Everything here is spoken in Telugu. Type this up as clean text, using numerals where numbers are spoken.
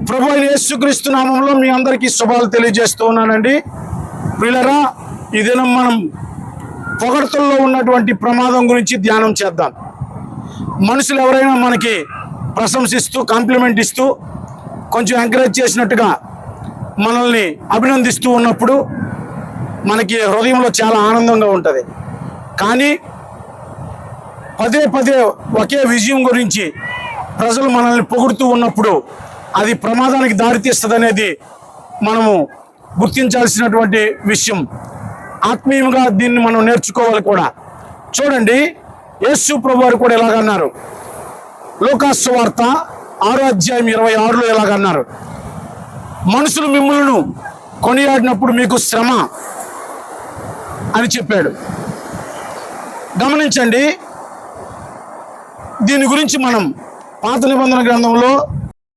ప్రభు అయిన యేసుక్రీస్తు నామంలో మీ అందరికీ శుభాలు తెలియజేస్తూ ఉన్నానండి. ప్రియులారా, ఈ దినం మనం పొగడ్తల్లో ఉన్నటువంటి ప్రమాదం గురించి ధ్యానం చేద్దాం. మనుషులు ఎవరైనా మనకి ప్రశంసిస్తూ కాంప్లిమెంట్ ఇస్తూ కొంచెం ఎంకరేజ్ చేసినట్టుగా మనల్ని అభినందిస్తూ ఉన్నప్పుడు మనకి హృదయంలో చాలా ఆనందంగా ఉంటుంది. కానీ పదే పదే ఒకే విజయం గురించి ప్రజలు మనల్ని పొగుడుతూ ఉన్నప్పుడు అది ప్రమాదానికి దారితీస్తుంది అనేది మనము గుర్తించాల్సినటువంటి విషయం. ఆత్మీయంగా దీన్ని మనం నేర్చుకోవాలి కూడా. చూడండి, యేసు ప్రభు వారు కూడా ఇలాగన్నారు. లూకాసు సువార్త 6:26 ఇలాగన్నారు, మనుషులు మిమ్మల్ని కొనియాడినప్పుడు మీకు శ్రమ అని చెప్పాడు. గమనించండి, దీని గురించి మనం పాత నిబంధన గ్రంథంలో